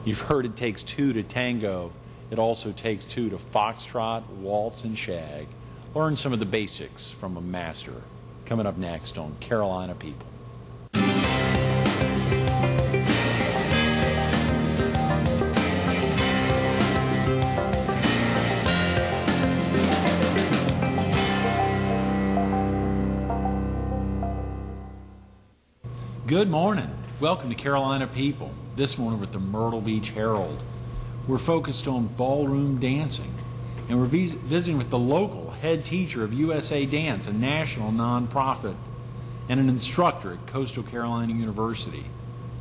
You've heard it takes two to tango. It also takes two to foxtrot, waltz, and shag. Learn some of the basics from a master. Coming up next on Carolina People. Good morning. Welcome to Carolina People. This morning with the Myrtle Beach Herald. We're focused on ballroom dancing, and we're visiting with the local head teacher of USA Dance, a national nonprofit, and an instructor at Coastal Carolina University,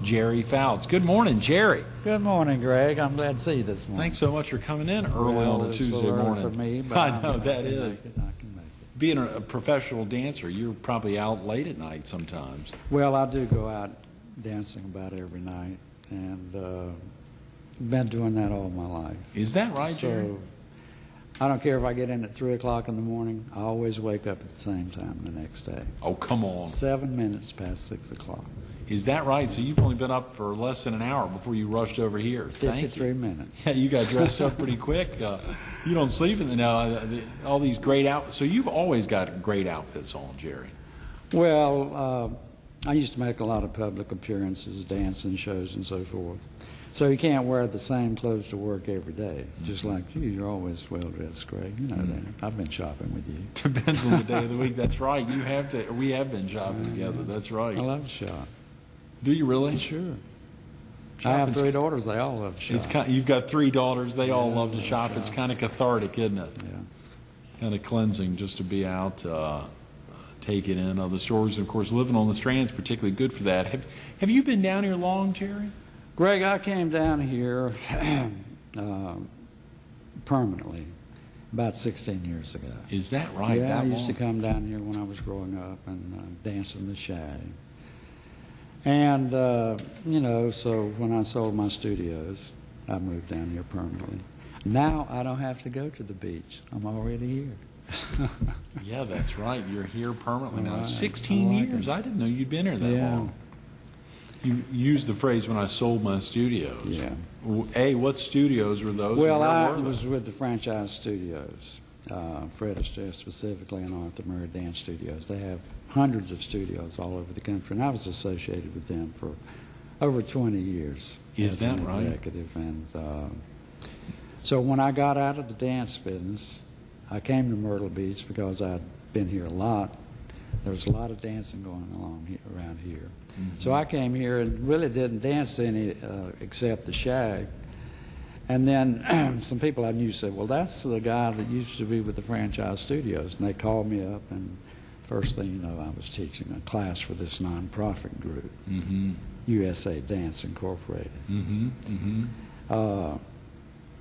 Jerry Fouts. Good morning, Jerry. Good morning, Greg. I'm glad to see you this morning. Thanks so much for coming in early on a Tuesday morning. For me, but I know that is. I can make it. Being a professional dancer, you're probably out late at night sometimes. Well, I do go out dancing about every night, and been doing that all my life. Is that right, Jerry? So I don't care if I get in at 3 o'clock in the morning. I always wake up at the same time the next day. Oh, come on. 7 minutes past 6 o'clock. Is that right? So you've only been up for less than an hour before you rushed over here. Thank you. 53 minutes. Yeah, you got dressed up pretty quick. You don't sleep in the now. All these great outfits. So you've always got great outfits on, Jerry. Well, I used to make a lot of public appearances, dancing shows and so forth. So you can't wear the same clothes to work every day. Just like you, you're always well dressed, Greg. You know that. I've been shopping with you. Depends on the day of the week. That's right. You have to. We have been shopping together. That's right. I love to shop. Do you really? Sure. I have 3 daughters. They all love to shop. It's you've got 3 daughters. They all love to shop. It's kind of cathartic, isn't it? Yeah. Kind of cleansing just to be out, take it in. The stores, of course, living on the Strand's particularly good for that. Have you been down here long, Jerry? Greg, I came down here permanently about 16 years ago. Is that right? Yeah, that I used long? to come down here when I was growing up and dance in the shag. And, you know, so when I sold my studios, I moved down here permanently. Now I don't have to go to the beach. I'm already here. Yeah, that's right. You're here permanently now. Right. 16 I like years. it. I didn't know you'd been here that long. You used the phrase when I sold my studios. Yeah. A, what studios were those? Well, and where I were they? was with the franchise studios, Fred Astaire specifically, and Arthur Murray Dance Studios. They have hundreds of studios all over the country, and I was associated with them for over 20 years. Is that right? Executive. And so when I got out of the dance business, I came to Myrtle Beach because I'd been here a lot. There was a lot of dancing going on around here. Mm-hmm. So I came here and really didn't dance any except the shag. And then some people I knew said, well, that's the guy that used to be with the franchise studios. And they called me up, and first thing you know, I was teaching a class for this nonprofit group, USA Dance Incorporated.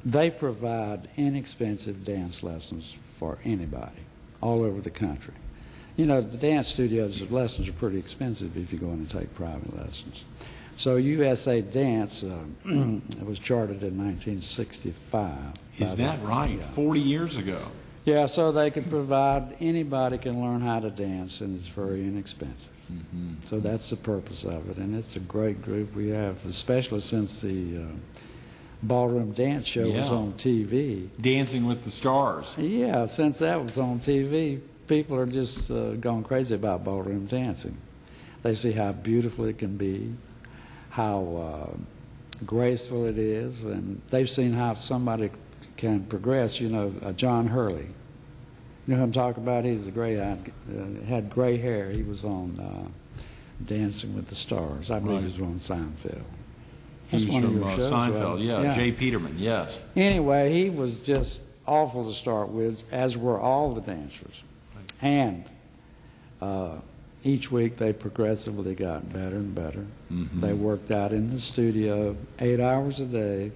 They provide inexpensive dance lessons for anybody all over the country. You know, the dance studios, the lessons are pretty expensive if you go in and take private lessons. So USA Dance was chartered in 1965. Is that right? Yeah. 40 years ago. Yeah, so they can provide, anybody can learn how to dance, and it's very inexpensive. So that's the purpose of it, and it's a great group we have, especially since the ballroom dance show was on TV. Dancing with the Stars. Yeah, since that was on TV, people are just going crazy about ballroom dancing. They see how beautiful it can be, how graceful it is, and they've seen how somebody can progress. You know, John Hurley. You know who I'm talking about? He's the gray-eyed, had gray hair. He was on Dancing with the Stars. I believe he was on Seinfeld. He was one of from your shows, Seinfeld, right? yeah. Jay Peterman, yes. Anyway, he was just awful to start with, as were all the dancers. And each week they progressively got better and better. They worked out in the studio 8 hours a day.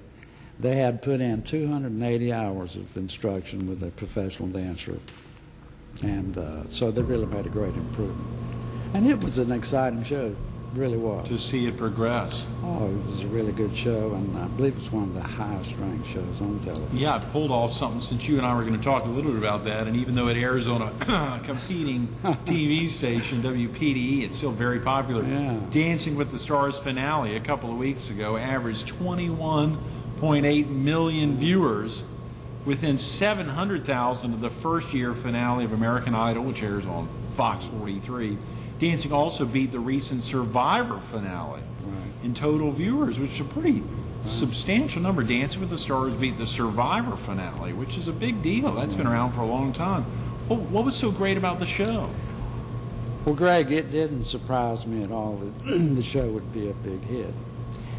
They had put in 280 hours of instruction with a professional dancer. And so they really made a great improvement. And it was an exciting show. really was. to see it progress. Oh, it was a really good show, and I believe it's one of the highest ranked shows on television. Yeah, I pulled off something since you and I were going to talk a little bit about that, and even though it airs on a competing TV station, WPDE, it's still very popular. Yeah. Dancing with the Stars finale a couple of weeks ago averaged 21.8 million viewers, within 700,000 of the first year finale of American Idol, which airs on Fox 43. Dancing also beat the recent Survivor finale in total viewers, which is a pretty substantial number. Dancing with the Stars beat the Survivor finale, which is a big deal. That's been around for a long time. Well, what was so great about the show? Well, Greg, it didn't surprise me at all that the show would be a big hit.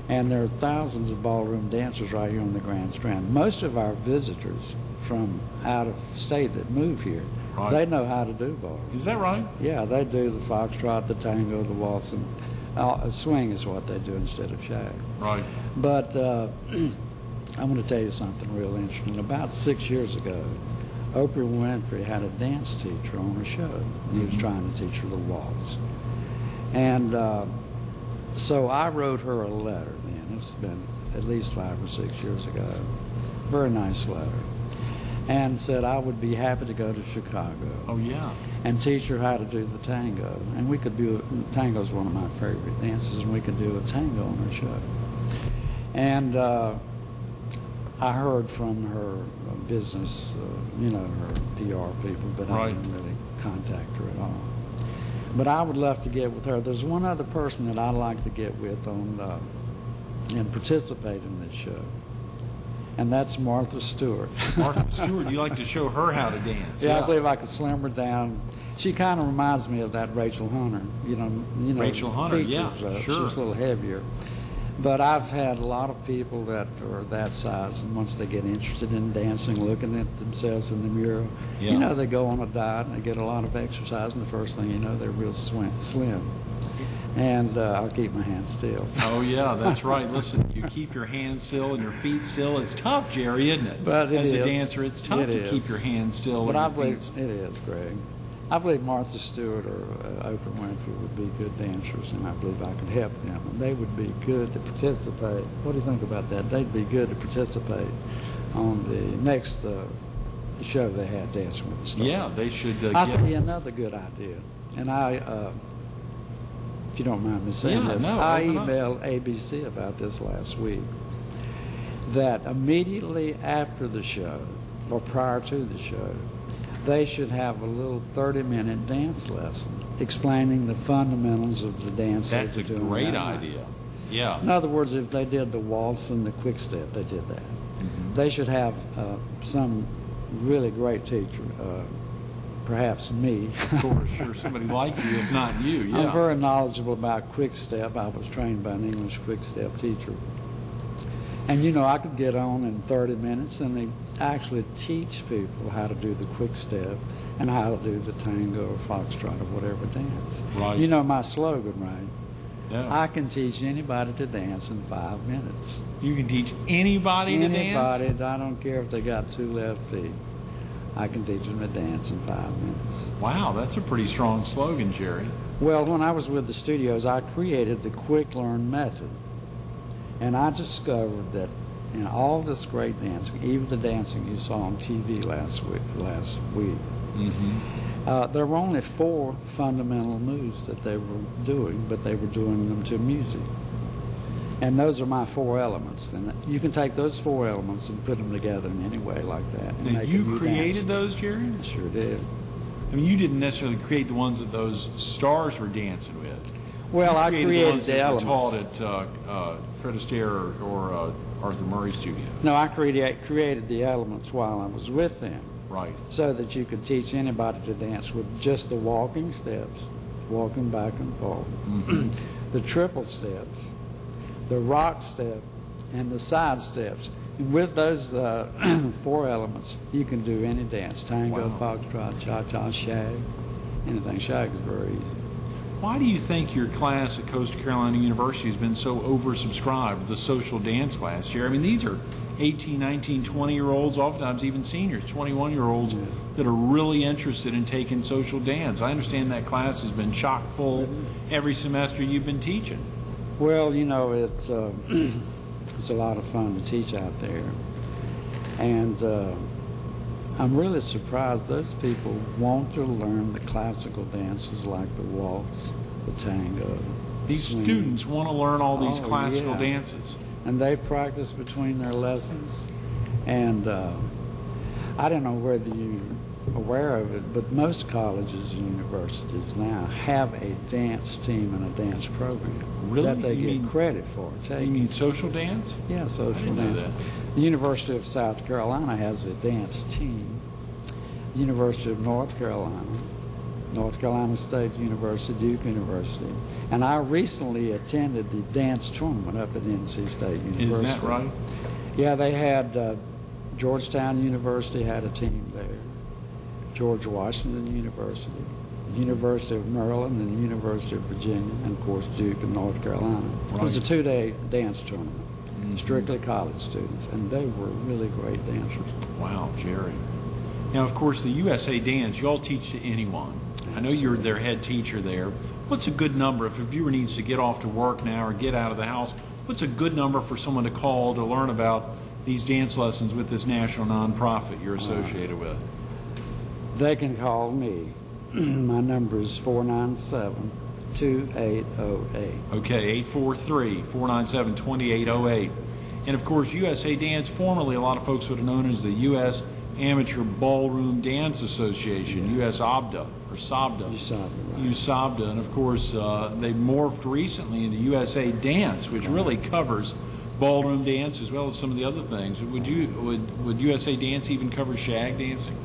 And there are thousands of ballroom dancers right here on the Grand Strand. Most of our visitors from out of state that move here, they know how to do ballroom. Is that right? Yeah, they do the foxtrot, the tango, the waltz, and swing is what they do instead of shag. Right. But I'm going to tell you something real interesting. About 6 years ago, Oprah Winfrey had a dance teacher on her show, and he was trying to teach her the waltz. And so I wrote her a letter then. It's been at least 5 or 6 years ago. Very nice letter. And said I would be happy to go to Chicago. Oh, yeah. And teach her how to do the tango. And we could do, tango is one of my favorite dances, and we could do a tango on her show. And I heard from her business, her PR people, but I didn't really contact her at all. But I would love to get with her. There's one other person that I'd like to get with on and participate in this show, and that's Martha Stewart. Martha Stewart, you like to show her how to dance? Yeah, I believe I could slim her down. She kind of reminds me of that Rachel Hunter. Rachel Hunter, features, yeah, sure. She's a little heavier. But I've had a lot of people that are that size, and once they get interested in dancing, looking at themselves in the mirror, they go on a diet and they get a lot of exercise, and the first thing you know, they're real slim. And I'll keep my hands still. Oh, yeah, that's right. Listen, you keep your hands still and your feet still. It's tough, Jerry, isn't it? But As a dancer, it's tough to keep your hands still and your feet still. It is, Greg. I believe Martha Stewart or Oprah Winfrey would be good dancers, and I believe I could help them. And they would be good to participate. What do you think about that? They'd be good to participate on the next show they have, Dancing with the Stars. Yeah, they should I'll tell you another good idea. And if you don't mind me saying this, I emailed ABC about this last week, that immediately after the show, or prior to the show, they should have a little 30-minute dance lesson explaining the fundamentals of the dance. That's a great idea. Yeah. In other words, if they did the waltz and the quick step, they did that. Mm-hmm. They should have some really great teacher, perhaps me. Of course, sure, somebody like you, if not you, yeah. I'm very knowledgeable about quick step. I was trained by an English quick step teacher. And I could get on in 30 minutes and they actually teach people how to do the quick step and how to do the tango or foxtrot or whatever dance. Right. My slogan, right? Yeah. I can teach anybody to dance in 5 minutes. You can teach anybody to dance? Anybody. I don't care if they got 2 left feet. I can teach them to dance in 5 minutes. Wow, that's a pretty strong slogan, Jerry. Well, when I was with the studios, I created the quick learn method. And I discovered that in all this great dancing, even the dancing you saw on TV last week, mm-hmm. There were only 4 fundamental moves that they were doing, but they were doing them to music. And those are my 4 elements. And you can take those 4 elements and put them together in any way like that. And now, you created those, Jerry? I sure did. I mean, you didn't necessarily create the ones that those stars were dancing with. Well, I created the elements. Taught at Fred Astaire or Arthur Murray Studio. No, I created the elements while I was with them. Right. So that you could teach anybody to dance with just the walking steps, walking back and forward, mm-hmm. the triple steps, the rock step, and the side steps. And with those 4 elements, you can do any dance: tango, foxtrot, cha-cha, shag, anything. Shag is very easy. Why do you think your class at Coastal Carolina University has been so oversubscribed, the social dance class, Jerry? I mean, these are 18, 19, 20-year-olds, oftentimes even seniors, 21-year-olds that are really interested in taking social dance. I understand that class has been chock full every semester you've been teaching. Well, you know, it's a lot of fun to teach out there. And I'm really surprised those people want to learn the classical dances like the waltz, the tango. These swing. students want to learn all these classical yeah. dances. And they practice between their lessons. And I don't know whether you're aware of it, but most colleges and universities now have a dance team and a dance program Really? that they get credit for. You mean social dance? Yeah, social I didn't know dance. that. The University of South Carolina has a dance team. The University of North Carolina, North Carolina State University, Duke University, and I recently attended the dance tournament up at NC State University. Is that right? Yeah, they had Georgetown University had a team there, George Washington University, the University of Maryland, and the University of Virginia, and of course Duke and North Carolina. Right. It was a 2-day dance tournament, strictly college students, and they were really great dancers. Wow, Jerry. Now, of course, the USA Dance, you all teach to anyone. I know you're their head teacher there. What's a good number if a viewer needs to get off to work now or get out of the house? What's a good number for someone to call to learn about these dance lessons with this national nonprofit you're associated with? They can call me. My number is 497-2808. Okay, 843-497-2808. And of course, USA Dance, formerly a lot of folks would have known as the U.S. Amateur Ballroom Dance Association, US ABDA, or SABDA. USABDA, and of course, they morphed recently into USA Dance, which really covers ballroom dance as well as some of the other things. Would USA Dance even cover shag dancing?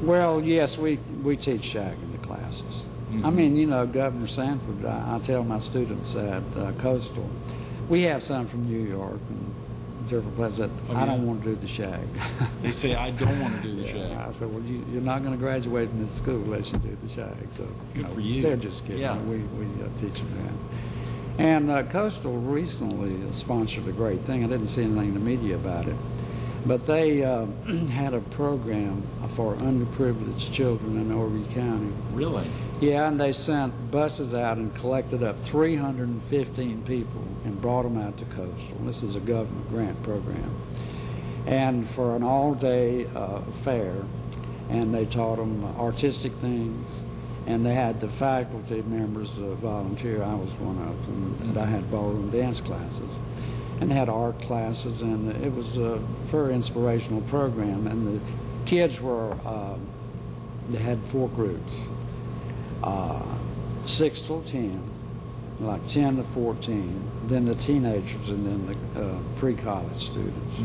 Well, yes, we teach shag in the classes. I mean, you know, Governor Sanford, I tell my students at Coastal, we have some from New York and different places that I don't want to do the shag. They say, I don't want to do the shag. I said, well, you're not going to graduate from this school unless you do the shag. So, good for you. They're just kidding. Yeah. We teach them that. And Coastal recently sponsored a great thing. I didn't see anything in the media about it. But they had a program for underprivileged children in Overy County. Really? Yeah, and they sent buses out and collected up 315 people and brought them out to Coastal. This is a government grant program. And for an all-day affair, and they taught them artistic things, and they had the faculty members volunteer. I was one of them, and I had ballroom dance classes. And they had art classes, and it was a very inspirational program. And the kids were, they had 4 groups, 6 till 10, like 10 to 14, then the teenagers, and then the pre-college students.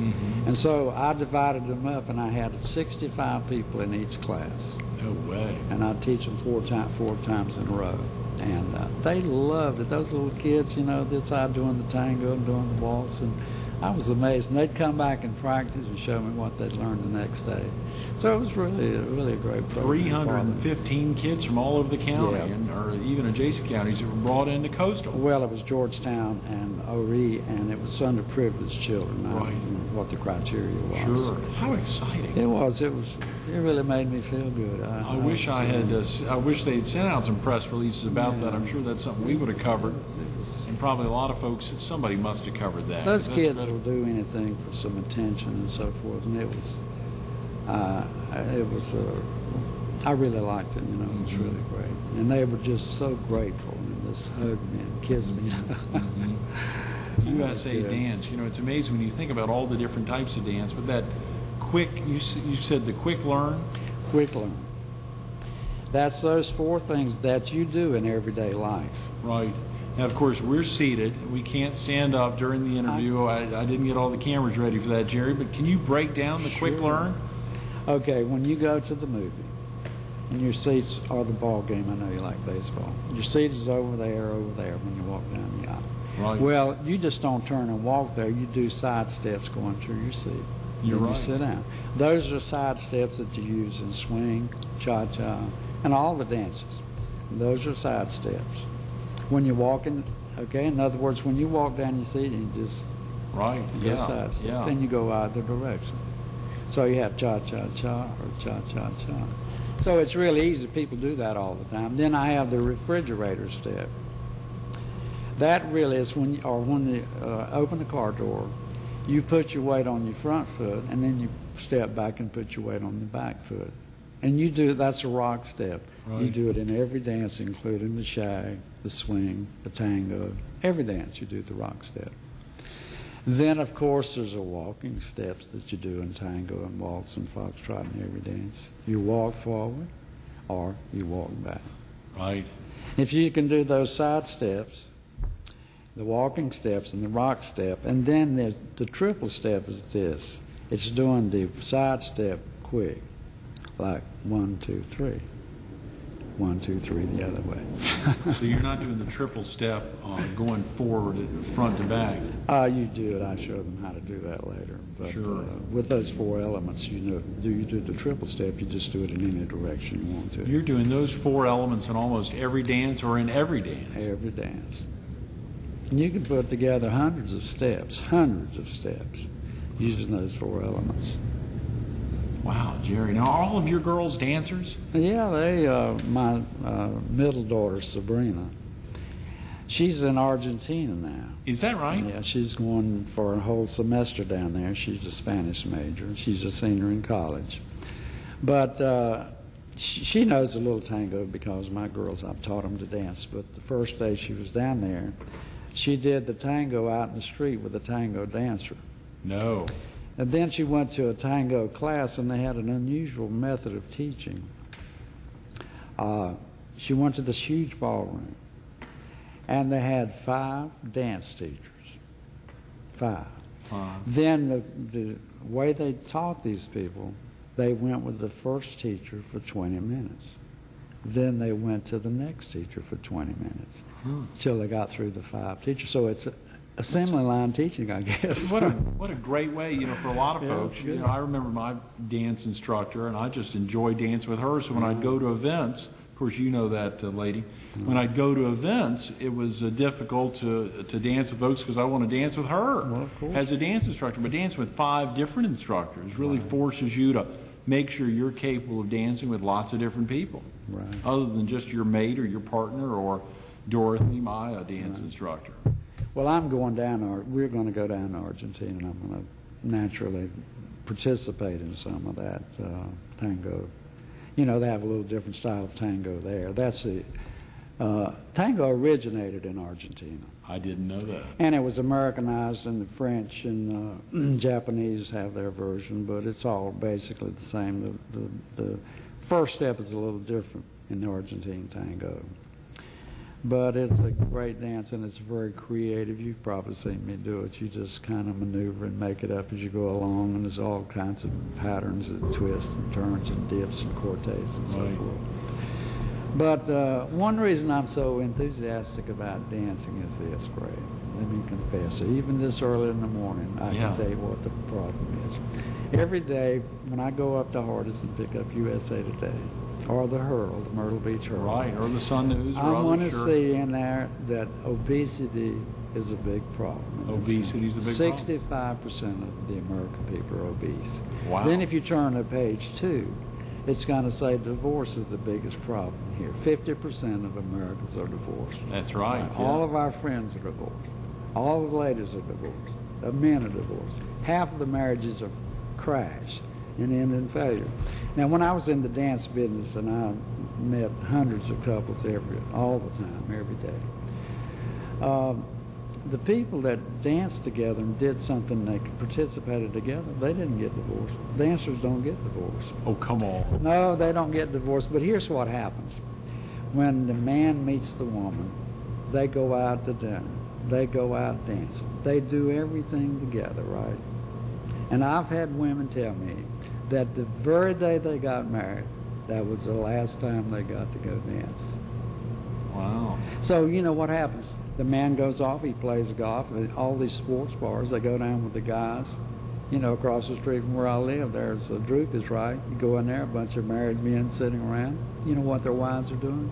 And so I divided them up, and I had 65 people in each class. No way. And I'd teach them 4 times in a row. And they loved it. Those little kids, you know, this side doing the tango and doing the waltz, and I was amazed. And they'd come back and practice and show me what they'd learned the next day. So it was really a great program. 315 kids from all over the county, or even adjacent counties, that were brought into Coastal. Well, it was Georgetown and Overy, and it was underprivileged children. I don't know what the criteria was. Sure. How exciting! It was. It really made me feel good. I wish they had sent out some press releases about that. I'm sure that's something we would have covered, and probably a lot of folks. Somebody must have covered that. Those kids will do anything for some attention and so forth, and it was. I really liked it. You know, it was really great, and they were just so grateful and just hugged me and kissed me. USA Dance. You know, it's amazing when you think about all the different types of dance, but that quick. You said the quick learn. Quick learn. That's those 4 things that you do in everyday life. Right. Now, of course, we're seated. We can't stand up during the interview. I didn't get all the cameras ready for that, Jerry, but can you break down the quick learn? Okay, when you go to the movie, and your seats are the ball game, I know you like baseball. Your seat is over there when you walk down the aisle. Right. Well, you just don't turn and walk there. You do side steps going to your seat. You're right. You sit down. Those are side steps that you use in swing, cha-cha, and all the dances. Those are side steps. When you walk in, okay, in other words, when you walk down your seat and you just Right. go Yeah. side step, Yeah. then you go either direction. So you have cha-cha-cha or cha-cha-cha. So it's really easy. People do that all the time. Then I have the refrigerator step. That really is when you open the car door, you put your weight on your front foot, and then you step back and put your weight on the back foot. And you do, that's a rock step. Right. You do it in every dance, including the shag, the swing, the tango. Every dance you do the rock step. Then, of course, there's a walking steps that you do in tango and waltz and foxtrot and every dance. You walk forward or you walk back. Right. If you can do those side steps, the walking steps and the rock step, and then the triple step is this. It's doing the side step quick, like 1, 2, 3. 1, 2, 3 the other way. So you're not doing the triple step going forward, front to back. You do it. I show them how to do that later. But, Sure. With those 4 elements, you do the triple step. You just do it in any direction you want to. You're doing those 4 elements in almost every dance or in every dance. Every dance. And you can put together hundreds of steps, using those 4 elements. Wow, Jerry. Now, are all of your girls dancers? Yeah, my middle daughter, Sabrina, she's in Argentina now. Is that right? Yeah, she's going for a whole semester down there. She's a Spanish major. She's a senior in college. But she knows a little tango because my girls, I've taught them to dance. But the first day she was down there, she did the tango out in the street with a tango dancer. No. And then she went to a tango class, and they had an unusual method of teaching. She went to this huge ballroom, and they had 5 dance teachers. 5. Then the way they taught these people, they went with the first teacher for 20 minutes. Then they went to the next teacher for 20 minutes until they got through the 5 teachers. So it's assembly line teaching, I guess. What a great way, for a lot of Yeah, folks. good. I remember my dance instructor, and I just enjoy dancing with her. So when I'd go to events, of course you know that, lady. When I'd go to events, it was difficult to dance with folks because I want to dance with her Well, of course. as a dance instructor. But dancing with 5 different instructors really forces you to make sure you're capable of dancing with lots of different people, Right. other than just your mate or your partner or Dorothy, my dance instructor. Well, we're going to go down to Argentina, and I'm going to naturally participate in some of that tango. They have a little different style of tango there. Tango originated in Argentina. I didn't know that. And it was Americanized, and the French and Japanese have their version, but it's all basically the same. The first step is a little different in the Argentine tango. But it's a great dance, and it's very creative. You've probably seen me do it. You just kind of maneuver and make it up as you go along, and there's all kinds of patterns and twists and turns and dips and cortes and so Right. forth. But one reason I'm so enthusiastic about dancing is this, Greg. Let me confess. Even this early in the morning, I Yeah. can tell you what the problem is. Every day when I go up to Hardest and pick up USA Today, or the Herald, the Myrtle Beach Herald, Right, or the Sun News, or I want to sure. see in there that obesity is a big problem. Obesity is a big problem. 65% of the American people are obese. Wow. Then if you turn to page 2, it's going to say divorce is the biggest problem here. 50% of Americans are divorced. That's right. All of our friends are divorced. All of the ladies are divorced. The men are divorced. Half of the marriages are crashed and end in failure. Now, when I was in the dance business, and I met hundreds of couples all the time, every day, the people that danced together and did something they participated together, they didn't get divorced. Dancers don't get divorced. Oh, come on. No, they don't get divorced. But here's what happens. When the man meets the woman, they go out to dinner. They go out dancing. They do everything together, right? And I've had women tell me that the very day they got married, that was the last time they got to go dance. Wow. So, what happens? The man goes off, he plays golf, and all these sports bars, they go down with the guys. Across the street from where I live, there's a Droop is right. You go in there, a bunch of married men sitting around. You know what their wives are doing?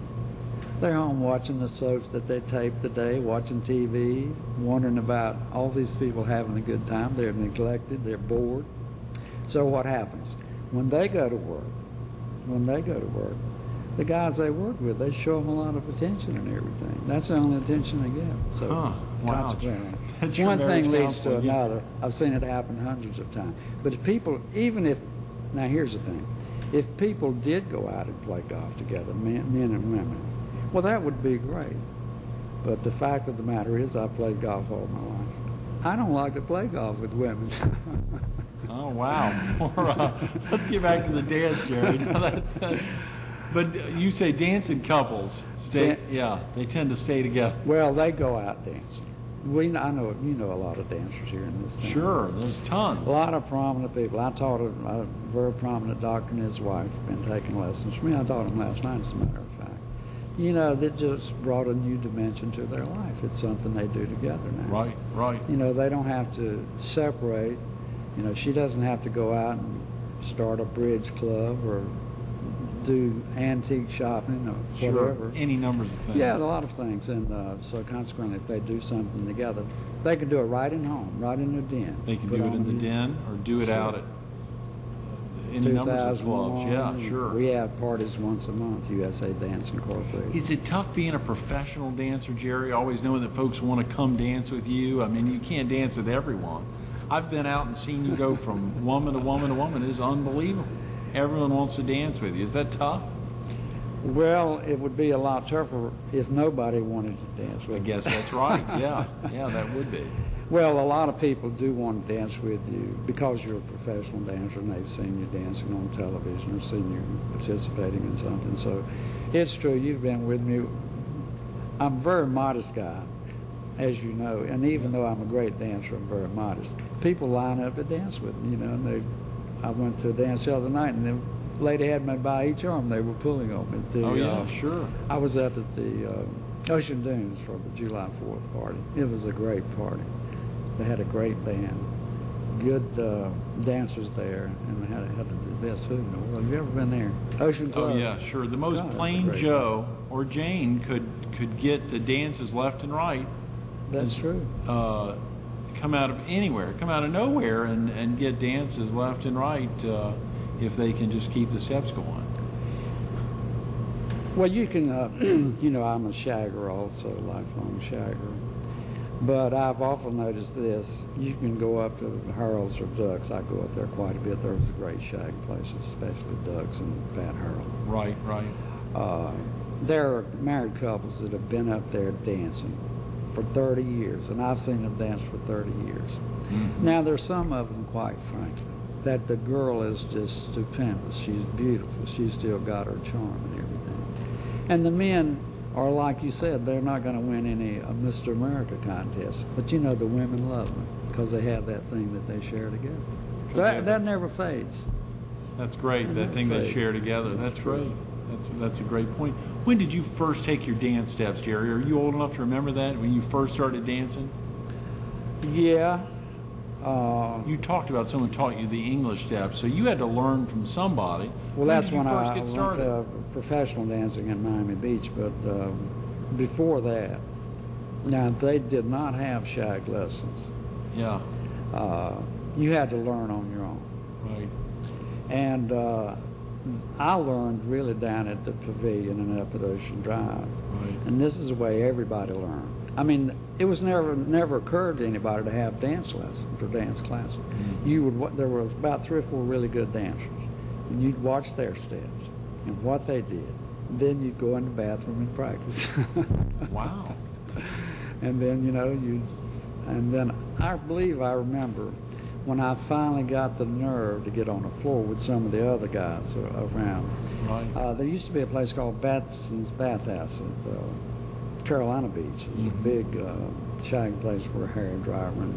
They're home watching the soaps that they taped today, watching TV, wondering about all these people having a good time. They're neglected, they're bored. So what happens? When they go to work, the guys they work with, they show them a lot of attention and everything. That's the only attention they get. So Wow. consequently, That's your one thing marriage leads to counselor, yeah. another. I've seen it happen hundreds of times. But if people, now here's the thing, if people did go out and play golf together, men and women, well, that would be great. But the fact of the matter is, I've played golf all my life. I don't like to play golf with women. Oh, wow. Let's get back to the dance, Jerry. No, but you say dancing couples stay, they tend to stay together. Well, they go out dancing. I know you know a lot of dancers here in this town. Sure, there's tons. A lot of prominent people. I taught a very prominent doctor and his wife have been taking lessons from me. I taught them last night, as a matter of fact. You know, that just brought a new dimension to their life. It's something they do together now. Right. You know, they don't have to separate. You know, she doesn't have to go out and start a bridge club or do antique shopping or whatever. Sure, any numbers of things. Yeah, a lot of things. And so consequently, if they do something together, they can do it right in home, right in their den. They can do it in the den or do it out at any numbers of clubs. Yeah, sure. We have parties once a month, USA Dance Incorporated. Is it tough being a professional dancer, Jerry, always knowing that folks want to come dance with you? I mean, you can't dance with everyone. I've been out and seen you go from woman to woman to woman. It is unbelievable. Everyone wants to dance with you. Is that tough? Well, it would be a lot tougher if nobody wanted to dance with I me. guess that's right. Yeah, that would be. Well, a lot of people do want to dance with you because you're a professional dancer and they've seen you dancing on television or seen you participating in something. So it's true, you've been with me. I'm a very modest guy, as you know, and even though I'm a great dancer, I'm very modest. People line up to dance with me, you know, and I went to a dance the other night and the lady had me by each arm. They were pulling on me. Sure. I was up at the Ocean Dunes for the July 4th party. It was a great party. They had a great band, good dancers there, and they had the best food in the world. Have you ever been there? Ocean Club. Oh yeah, sure. The most plain Joe or Jane could get to dances left and right. That's true. Come out of anywhere, come out of nowhere, and get dances left and right if they can just keep the steps going. Well, you can, you know, I'm a shagger also, a lifelong shagger. But I've often noticed this. You can go up to Harold's or Duck's. I go up there quite a bit. There's great shag places, especially Duck's and Fat Harold. Right. There are married couples that have been up there dancing for 30 years, and I've seen them dance for 30 years. Mm-hmm. Now, there's some of them, quite frankly, that the girl is just stupendous. She's beautiful. She's still got her charm and everything. And the men are, like you said, they're not going to win any Mr. America contest. But, you know, the women love them because they have that thing that they share together. So that never fades. That's great, that thing they share together. That's great. That's a great point. When did you first take your dance steps, Jerry? Are you old enough to remember that, when you first started dancing? Yeah. You talked about someone taught you the English steps, so you had to learn from somebody. Well, that's when first I get went started? to professional dancing in Miami Beach, but before that, now they did not have shag lessons. Yeah. You had to learn on your own. Right. And I learned really down at the Pavilion and up at Ocean Drive. Right. And this is the way everybody learned. I mean, it was never occurred to anybody to have dance lessons or dance classes. Mm-hmm. There was about 3 or 4 really good dancers, and you'd watch their steps and what they did. Then you'd go in the bathroom and practice. Wow. And then, you know, and then I believe I remember when I finally got the nerve to get on the floor with some of the other guys around. Right. There used to be a place called Batson's Bathhouse at Carolina Beach. It was a big shag place for Harry Driver and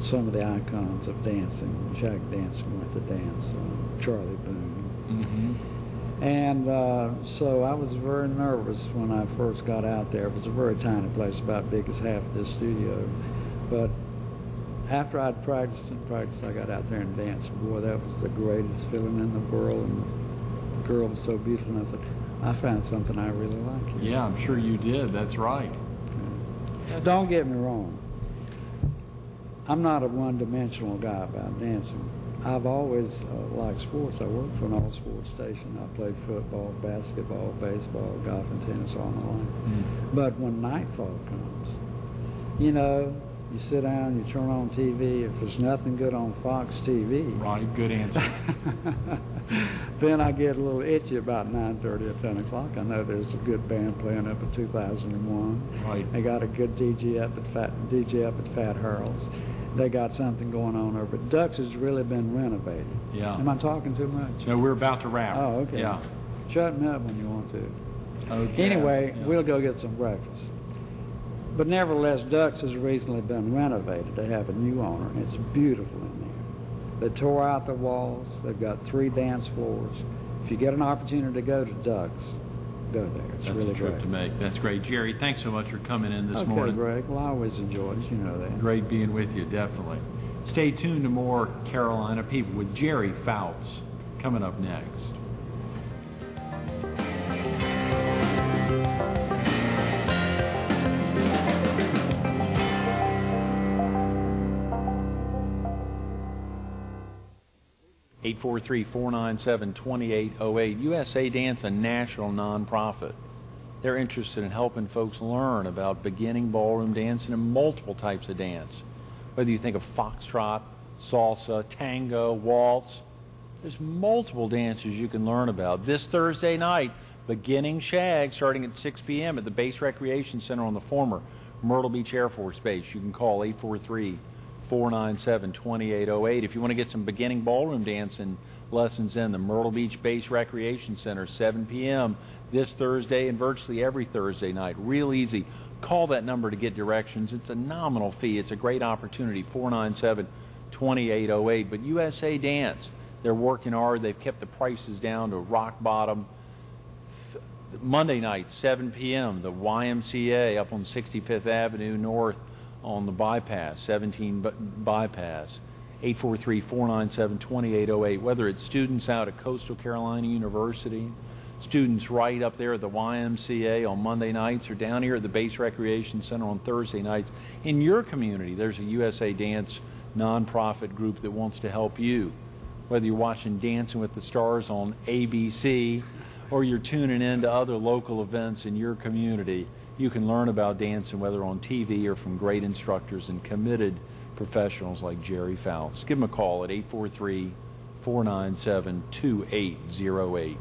some of the icons of dancing, shag dancing, went to dance. Charlie Boone. Mm-hmm. And so I was very nervous when I first got out there. It was a very tiny place, about big as half of this studio. But after I'd practiced, I got out there and danced. Boy, that was the greatest feeling in the world. And the girl was so beautiful. And I said, I found something I really like here. Yeah, I'm sure you did. That's right. Don't get me wrong. I'm not a one-dimensional guy about dancing. I've always liked sports. I worked for an all-sports station. I played football, basketball, baseball, golf, and tennis all my life. But when nightfall comes, you know, you sit down, you turn on TV. If there's nothing good on Fox TV, Right, good answer. then I get a little itchy about 9:30 or 10 o'clock. I know there's a good band playing up at 2001. Right. They got a good DJ up at Fat Harold's. They got something going on over. But Ducks has really been renovated. Yeah. Am I talking too much? No, we're about to wrap. Oh, okay. Yeah. Shut me up when you want to. Okay. Anyway, Yeah. we'll go get some breakfast. But nevertheless, Ducks has recently been renovated. They have a new owner, and it's beautiful in there. They tore out the walls. They've got 3 dance floors. If you get an opportunity to go to Ducks, go there. It's That's really a trip great. to make. That's great. Jerry, thanks so much for coming in this Okay, morning. Greg. Well, I always enjoy it. You know that. Great being with you, definitely. Stay tuned to more Carolina People with Jerry Fouts coming up next. Eight 843-497-2808. USA Dance, a national nonprofit. They're interested in helping folks learn about beginning ballroom dancing and multiple types of dance. Whether you think of foxtrot, salsa, tango, waltz, there's multiple dances you can learn about. This Thursday night, beginning shag starting at 6 p.m. at the Base Recreation Center on the former Myrtle Beach Air Force Base. You can call 843-497-2808. If you want to get some beginning ballroom dancing lessons in, the Myrtle Beach Base Recreation Center, 7 p.m. this Thursday and virtually every Thursday night. Real easy. Call that number to get directions. It's a nominal fee. It's a great opportunity, 497-2808. But USA Dance, they're working hard. They've kept the prices down to rock bottom. Monday night, 7 p.m., the YMCA up on 65th Avenue North on the bypass, 17 bypass, 843-497-2808. Whether it's students out at Coastal Carolina University, students right up there at the YMCA on Monday nights, or down here at the Base Recreation Center on Thursday nights. In your community, there's a USA Dance nonprofit group that wants to help you. Whether you're watching Dancing with the Stars on ABC or you're tuning in to other local events in your community, you can learn about dancing whether on TV or from great instructors and committed professionals like Jerry Fouts. Give them a call at 843-497-2808.